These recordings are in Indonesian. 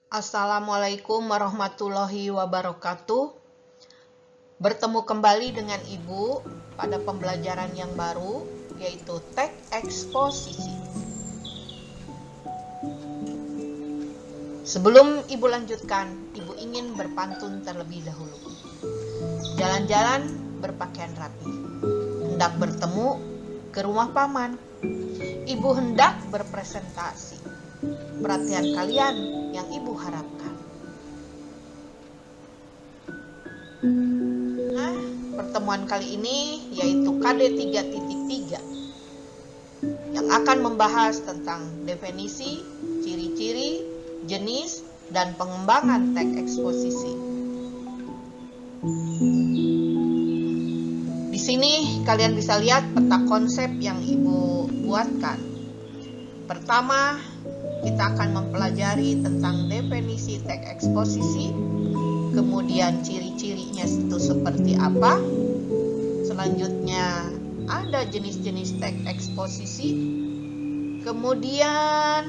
Assalamualaikum warahmatullahi wabarakatuh. Bertemu kembali dengan Ibu pada pembelajaran yang baru, yaitu teks eksposisi. Sebelum Ibu lanjutkan, Ibu ingin berpantun terlebih dahulu. Jalan-jalan berpakaian rapi, hendak bertemu ke rumah paman. Ibu hendak berpresentasi. Perhatian kalian yang Ibu harapkan. Nah, pertemuan kali ini yaitu KD 3.3 yang akan membahas tentang definisi, ciri-ciri, jenis, dan pengembangan teks eksposisi. Di sini kalian bisa lihat peta konsep yang Ibu buatkan. Pertama, kita akan mempelajari tentang definisi teks eksposisi, kemudian ciri-cirinya itu seperti apa. Selanjutnya ada jenis-jenis teks eksposisi. Kemudian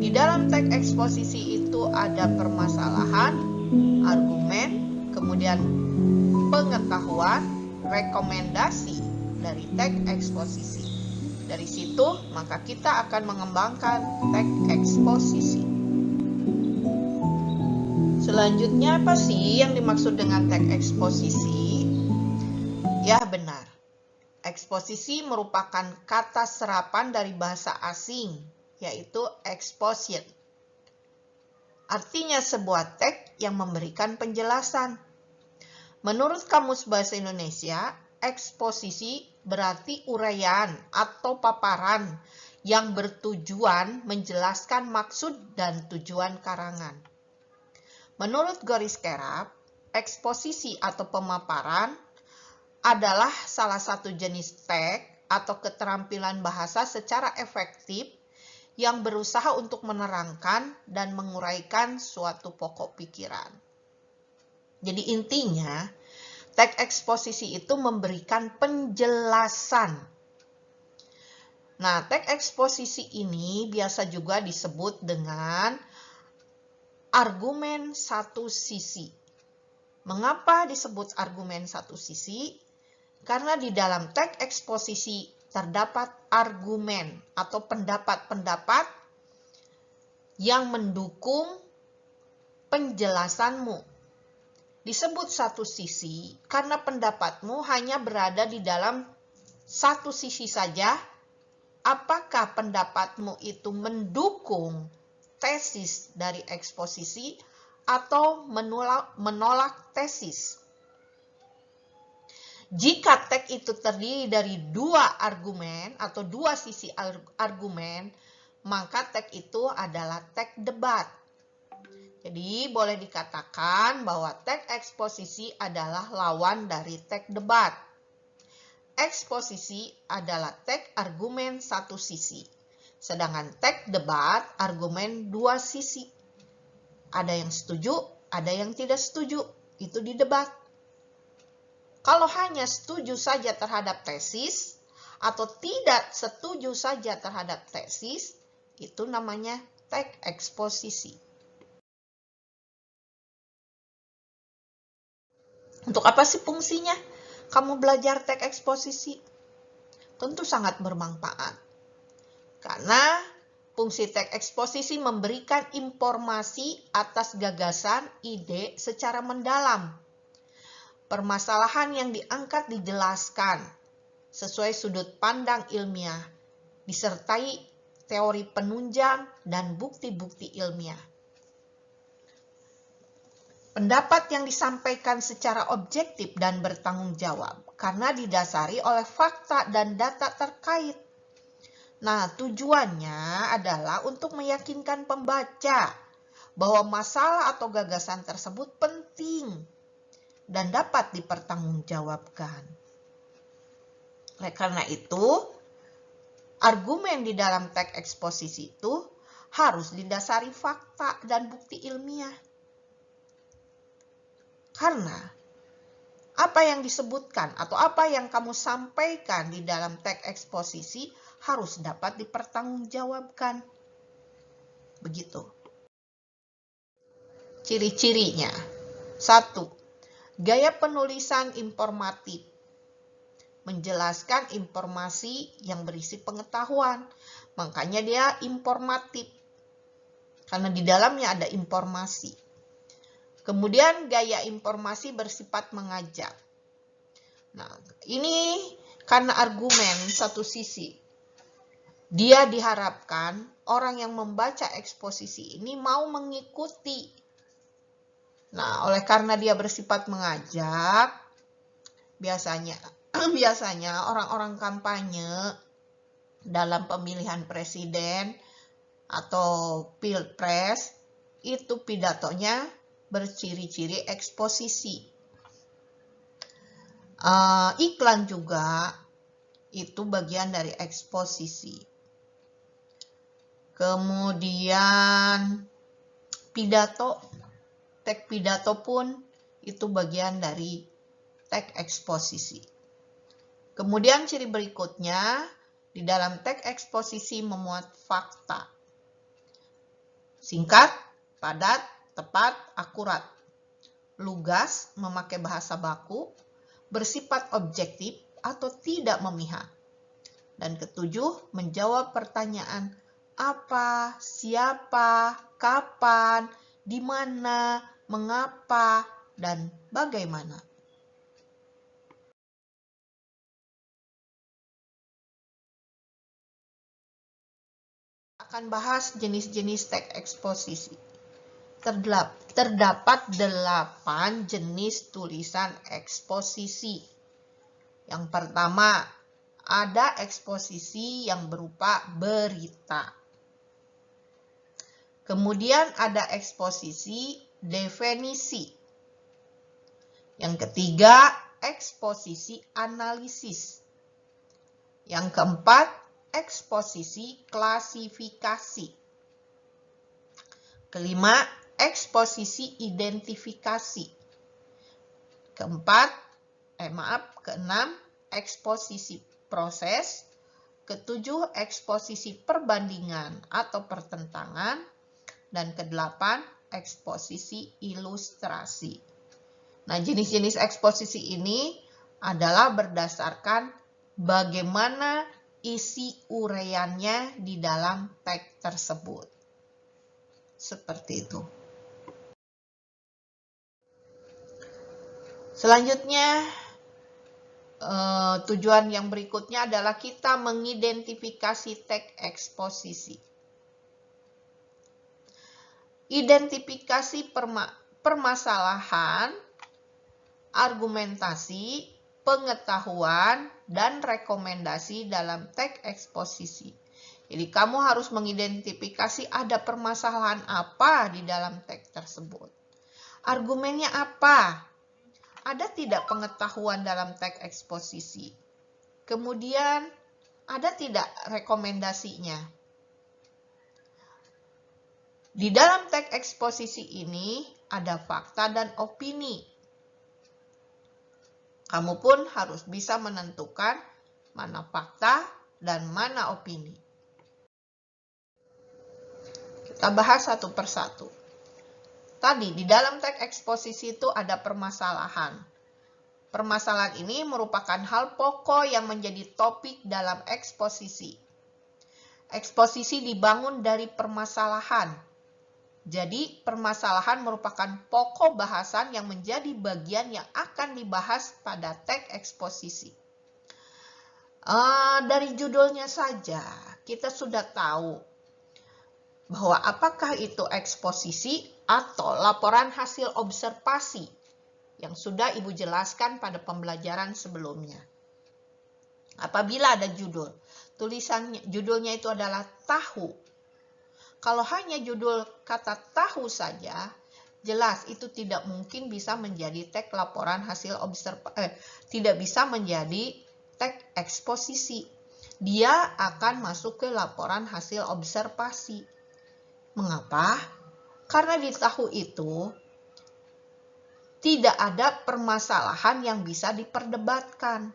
di dalam teks eksposisi itu ada permasalahan, argumen, kemudian pengetahuan, rekomendasi dari teks eksposisi. Dari situ maka kita akan mengembangkan teks eksposisi. Selanjutnya apa sih yang dimaksud dengan teks eksposisi? Ya benar, eksposisi merupakan kata serapan dari bahasa asing, yaitu exposition. Artinya sebuah teks yang memberikan penjelasan. Menurut Kamus Bahasa Indonesia, eksposisi berarti uraian atau paparan yang bertujuan menjelaskan maksud dan tujuan karangan. Menurut Goris Kerap, eksposisi atau pemaparan adalah salah satu jenis teks atau keterampilan bahasa secara efektif yang berusaha untuk menerangkan dan menguraikan suatu pokok pikiran. Jadi intinya, teks eksposisi itu memberikan penjelasan. Nah, teks eksposisi ini biasa juga disebut dengan argumen satu sisi. Mengapa disebut argumen satu sisi? Karena di dalam teks eksposisi terdapat argumen atau pendapat-pendapat yang mendukung penjelasanmu. Disebut satu sisi karena pendapatmu hanya berada di dalam satu sisi saja. Apakah pendapatmu itu mendukung tesis dari eksposisi atau menolak tesis? Jika teks itu terdiri dari dua argumen atau dua sisi argumen, maka teks itu adalah teks debat. Jadi boleh dikatakan bahwa teks eksposisi adalah lawan dari teks debat. Eksposisi adalah teks argumen satu sisi, sedangkan teks debat argumen dua sisi. Ada yang setuju, ada yang tidak setuju, itu di debat. Kalau hanya setuju saja terhadap tesis atau tidak setuju saja terhadap tesis, itu namanya teks eksposisi. Untuk apa sih fungsinya kamu belajar teks eksposisi? Tentu sangat bermanfaat. Karena fungsi teks eksposisi memberikan informasi atas gagasan, ide secara mendalam. Permasalahan yang diangkat dijelaskan sesuai sudut pandang ilmiah, disertai teori penunjang dan bukti-bukti ilmiah. Pendapat yang disampaikan secara objektif dan bertanggung jawab karena didasari oleh fakta dan data terkait. Nah, tujuannya adalah untuk meyakinkan pembaca bahwa masalah atau gagasan tersebut penting dan dapat dipertanggungjawabkan. Oleh karena itu, argumen di dalam teks eksposisi itu harus didasari fakta dan bukti ilmiah. Karena apa yang disebutkan atau apa yang kamu sampaikan di dalam teks eksposisi harus dapat dipertanggungjawabkan. Begitu. Ciri-cirinya. 1. Gaya penulisan informatif. Menjelaskan informasi yang berisi pengetahuan. Makanya dia informatif. Karena di dalamnya ada informasi. Kemudian gaya informasi bersifat mengajak. Nah, ini karena argumen satu sisi. Dia diharapkan orang yang membaca eksposisi ini mau mengikuti. Nah, oleh karena dia bersifat mengajak, biasanya orang-orang kampanye dalam pemilihan presiden atau pilpres itu pidatonya berciri-ciri eksposisi. Iklan juga itu bagian dari eksposisi. Kemudian teks pidato pun itu bagian dari teks eksposisi. Kemudian ciri berikutnya, di dalam teks eksposisi memuat fakta. Singkat, padat, tepat, akurat. Lugas, memakai bahasa baku, bersifat objektif atau tidak memihak. Dan ketujuh, menjawab pertanyaan apa, siapa, kapan, di mana, mengapa, dan bagaimana. Akan bahas jenis-jenis teks eksposisi. Terdapat 8 jenis tulisan eksposisi. Yang pertama, ada eksposisi yang berupa berita. Kemudian ada eksposisi definisi. Yang ketiga, eksposisi analisis. Yang keempat, eksposisi klasifikasi. Kelima, eksposisi identifikasi. Keenam, eksposisi proses. Ketujuh, eksposisi perbandingan atau pertentangan. Dan kedelapan, eksposisi ilustrasi. Nah, jenis-jenis eksposisi ini adalah berdasarkan bagaimana isi uraiannya di dalam teks tersebut. Seperti itu. Selanjutnya, tujuan yang berikutnya adalah kita mengidentifikasi teks eksposisi. Identifikasi permasalahan, argumentasi, pengetahuan, dan rekomendasi dalam teks eksposisi. Jadi kamu harus mengidentifikasi ada permasalahan apa di dalam teks tersebut. Argumennya apa? Ada tidak pengetahuan dalam teks eksposisi? Kemudian ada tidak rekomendasinya? Di dalam teks eksposisi ini ada fakta dan opini. Kamu pun harus bisa menentukan mana fakta dan mana opini. Kita bahas satu persatu. Tadi di dalam teks eksposisi itu ada permasalahan. Permasalahan ini merupakan hal pokok yang menjadi topik dalam eksposisi. Eksposisi dibangun dari permasalahan. Jadi permasalahan merupakan pokok bahasan yang menjadi bagian yang akan dibahas pada teks eksposisi. Dari judulnya saja kita sudah tahu bahwa apakah itu eksposisi atau laporan hasil observasi yang sudah Ibu jelaskan pada pembelajaran sebelumnya. Apabila ada judulnya itu adalah tahu. Kalau hanya judul kata tahu saja, jelas itu tidak mungkin bisa menjadi teks laporan hasil tidak bisa menjadi teks eksposisi. Dia akan masuk ke laporan hasil observasi. Mengapa? Karena di tahu itu tidak ada permasalahan yang bisa diperdebatkan.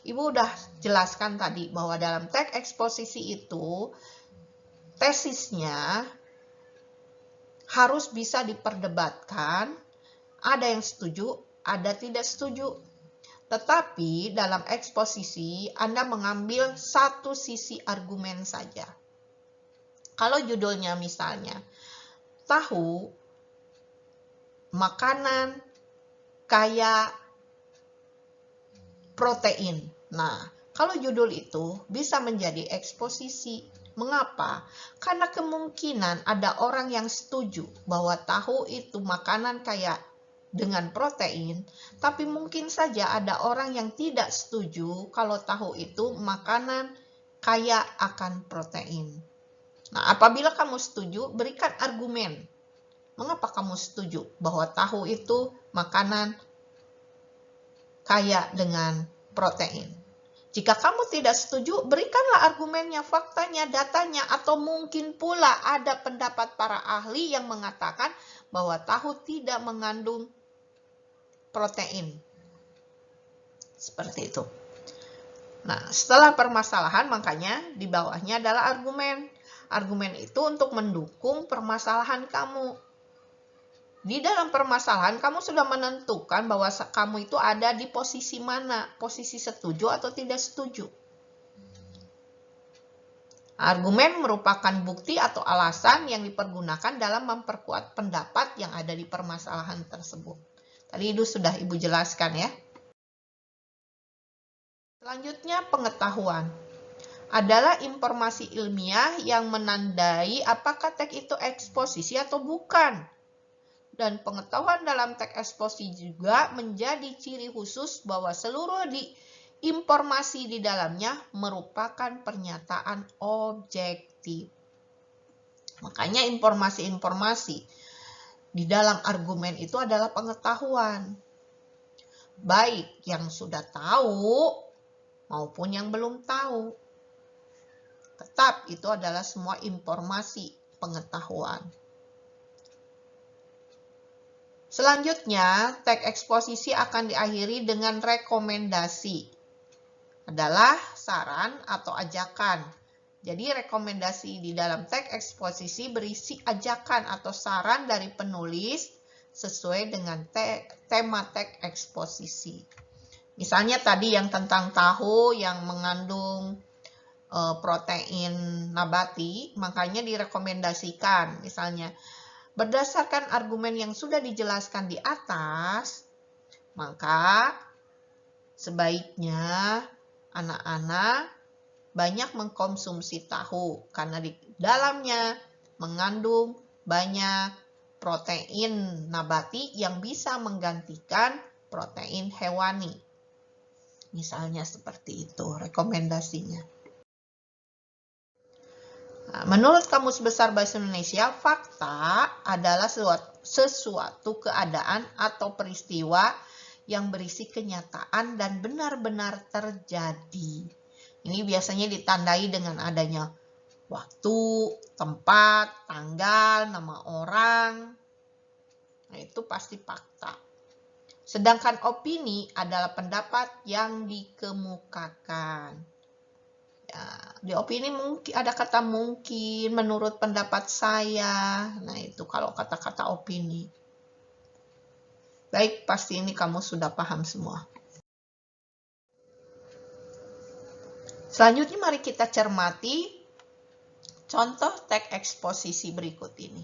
Ibu udah jelaskan tadi bahwa dalam teks eksposisi itu tesisnya harus bisa diperdebatkan, ada yang setuju, ada tidak setuju. Tetapi dalam eksposisi Anda mengambil satu sisi argumen saja. Kalau judulnya misalnya, tahu makanan kaya protein. Nah, kalau judul itu bisa menjadi eksposisi. Mengapa? Karena kemungkinan ada orang yang setuju bahwa tahu itu makanan kaya dengan protein, tapi mungkin saja ada orang yang tidak setuju kalau tahu itu makanan kaya akan protein. Nah, apabila kamu setuju, berikan argumen. Mengapa kamu setuju bahwa tahu itu makanan kaya dengan protein? Jika kamu tidak setuju, berikanlah argumennya, faktanya, datanya, atau mungkin pula ada pendapat para ahli yang mengatakan bahwa tahu tidak mengandung protein. Seperti itu. Nah, setelah permasalahan, makanya di bawahnya adalah argumen. Argumen itu untuk mendukung permasalahan kamu. Di dalam permasalahan, kamu sudah menentukan bahwa kamu itu ada di posisi mana, posisi setuju atau tidak setuju. Argumen merupakan bukti atau alasan yang dipergunakan dalam memperkuat pendapat yang ada di permasalahan tersebut. Tadi itu sudah Ibu jelaskan ya. Selanjutnya, pengetahuan adalah informasi ilmiah yang menandai apakah teks itu eksposisi atau bukan. Dan pengetahuan dalam teks eksposisi juga menjadi ciri khusus bahwa seluruh informasi di dalamnya merupakan pernyataan objektif. Makanya informasi-informasi di dalam argumen itu adalah pengetahuan. Baik yang sudah tahu maupun yang belum tahu. Tetap itu adalah semua informasi pengetahuan. Selanjutnya, teks eksposisi akan diakhiri dengan rekomendasi. Adalah saran atau ajakan. Jadi rekomendasi di dalam teks eksposisi berisi ajakan atau saran dari penulis sesuai dengan tema teks eksposisi. Misalnya tadi yang tentang tahu yang mengandung protein nabati, makanya direkomendasikan. Misalnya, berdasarkan argumen yang sudah dijelaskan di atas, maka sebaiknya anak-anak banyak mengkonsumsi tahu karena di dalamnya mengandung banyak protein nabati yang bisa menggantikan protein hewani. Misalnya seperti itu rekomendasinya. Menurut Kamus Besar Bahasa Indonesia, fakta adalah sesuatu keadaan atau peristiwa yang berisi kenyataan dan benar-benar terjadi. Ini biasanya ditandai dengan adanya waktu, tempat, tanggal, nama orang. Nah, itu pasti fakta. Sedangkan opini adalah pendapat yang dikemukakan. Di opini mungkin ada kata mungkin, menurut pendapat saya. Nah, itu kalau kata-kata opini. Baik, pasti ini kamu sudah paham semua. Selanjutnya mari kita cermati contoh teks eksposisi berikut ini.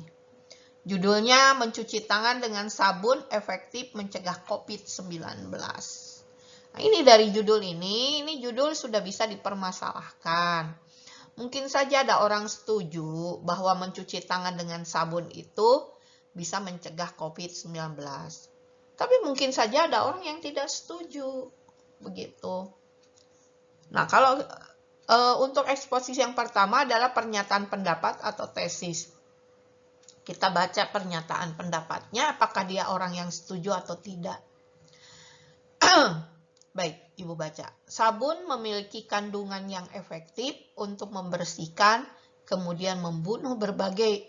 Judulnya mencuci tangan dengan sabun efektif mencegah COVID-19. Nah, ini dari judul ini judul sudah bisa dipermasalahkan. Mungkin saja ada orang setuju bahwa mencuci tangan dengan sabun itu bisa mencegah COVID-19. Tapi mungkin saja ada orang yang tidak setuju. Begitu. Nah, kalau untuk eksposisi yang pertama adalah pernyataan pendapat atau tesis. Kita baca pernyataan pendapatnya, apakah dia orang yang setuju atau tidak. Baik, Ibu baca. Sabun memiliki kandungan yang efektif untuk membersihkan, kemudian membunuh berbagai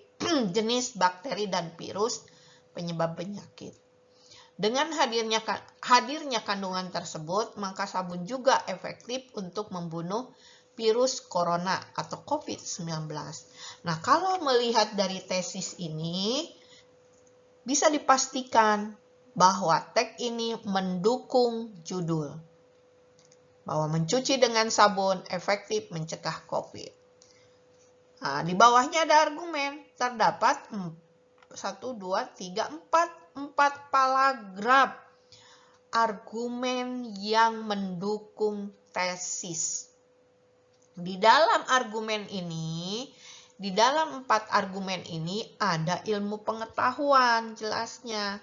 jenis bakteri dan virus penyebab penyakit. Dengan hadirnya kandungan tersebut, maka sabun juga efektif untuk membunuh virus corona atau COVID-19. Nah, kalau melihat dari tesis ini, bisa dipastikan bahwa tag ini mendukung judul. Bahwa mencuci dengan sabun efektif mencegah COVID. Nah, di bawahnya ada argumen. Terdapat 1, 2, 3, 4 paragraf argumen yang mendukung tesis. Di dalam argumen ini, di dalam 4 argumen ini ada ilmu pengetahuan jelasnya.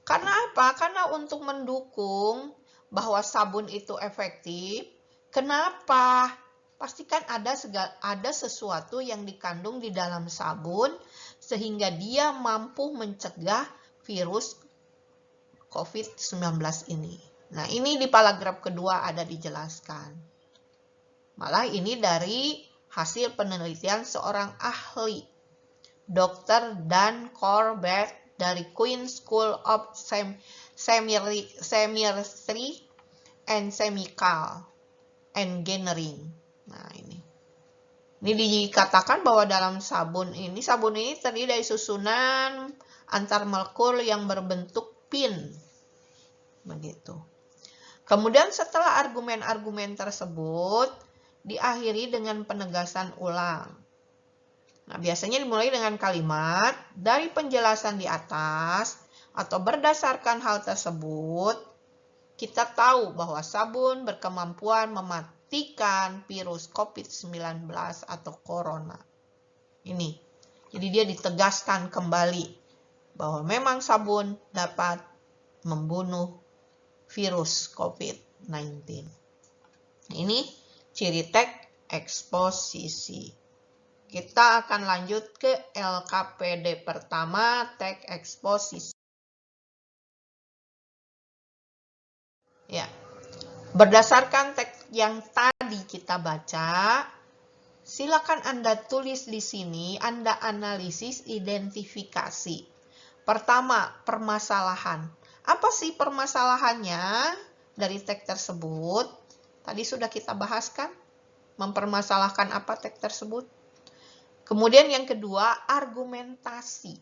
Karena apa? Karena untuk mendukung bahwa sabun itu efektif, kenapa? Pastikan ada sesuatu yang dikandung di dalam sabun sehingga dia mampu mencegah virus COVID-19 ini. Nah, ini di paragraf kedua ada dijelaskan. Malah ini dari hasil penelitian seorang ahli, Dr. Dan Corbett dari Queen School of Chemistry and Chemical Engineering. Nah, ini dikatakan bahwa dalam sabun ini terdiri dari susunan antar molekul yang berbentuk pin. Begitu. Kemudian setelah argumen-argumen tersebut diakhiri dengan penegasan ulang. Nah, biasanya dimulai dengan kalimat, dari penjelasan di atas atau berdasarkan hal tersebut, kita tahu bahwa sabun berkemampuan mematikan virus COVID-19 atau corona. Ini. Jadi dia ditegaskan kembali bahwa memang sabun dapat membunuh virus COVID-19. Ini ciri teks eksposisi. Kita akan lanjut ke LKPD pertama, teks eksposisi. Ya. Berdasarkan teks yang tadi kita baca, silakan Anda tulis di sini, Anda analisis identifikasi. Pertama, permasalahan. Apa sih permasalahannya dari teks tersebut? Tadi sudah kita bahaskan, mempermasalahkan apa teks tersebut. Kemudian yang kedua, argumentasi.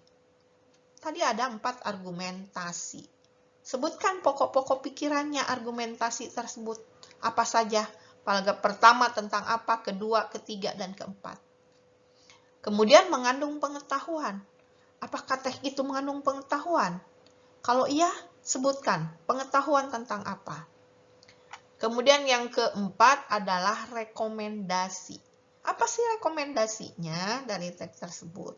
Tadi ada 4 argumentasi. Sebutkan pokok-pokok pikirannya argumentasi tersebut. Apa saja? Paragraf pertama tentang apa, kedua, ketiga, dan keempat. Kemudian mengandung pengetahuan. Apakah teks itu mengandung pengetahuan? Kalau iya, sebutkan pengetahuan tentang apa. Kemudian yang keempat adalah rekomendasi. Apa sih rekomendasinya dari teks tersebut?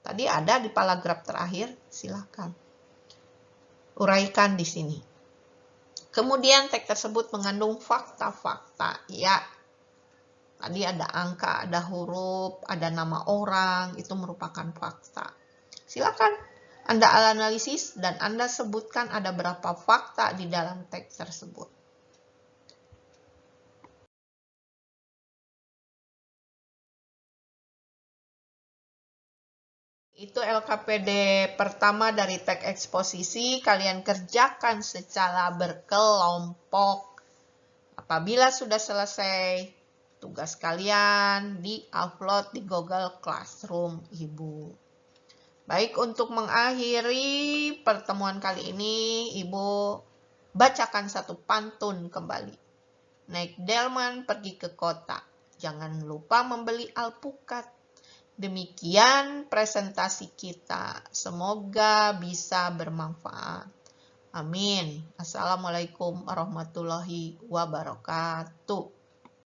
Tadi ada di paragraf terakhir, silakan uraikan di sini. Kemudian teks tersebut mengandung fakta-fakta. Ya, tadi ada angka, ada huruf, ada nama orang, itu merupakan fakta. Silakan Anda analisis dan Anda sebutkan ada berapa fakta di dalam teks tersebut. Itu LKPD pertama dari teks eksposisi. Kalian kerjakan secara berkelompok. Apabila sudah selesai, tugas kalian di-upload di Google Classroom Ibu. Baik, untuk mengakhiri pertemuan kali ini, Ibu bacakan satu pantun kembali. Naik delman pergi ke kota. Jangan lupa membeli alpukat. Demikian presentasi kita. Semoga bisa bermanfaat. Amin. Assalamualaikum warahmatullahi wabarakatuh.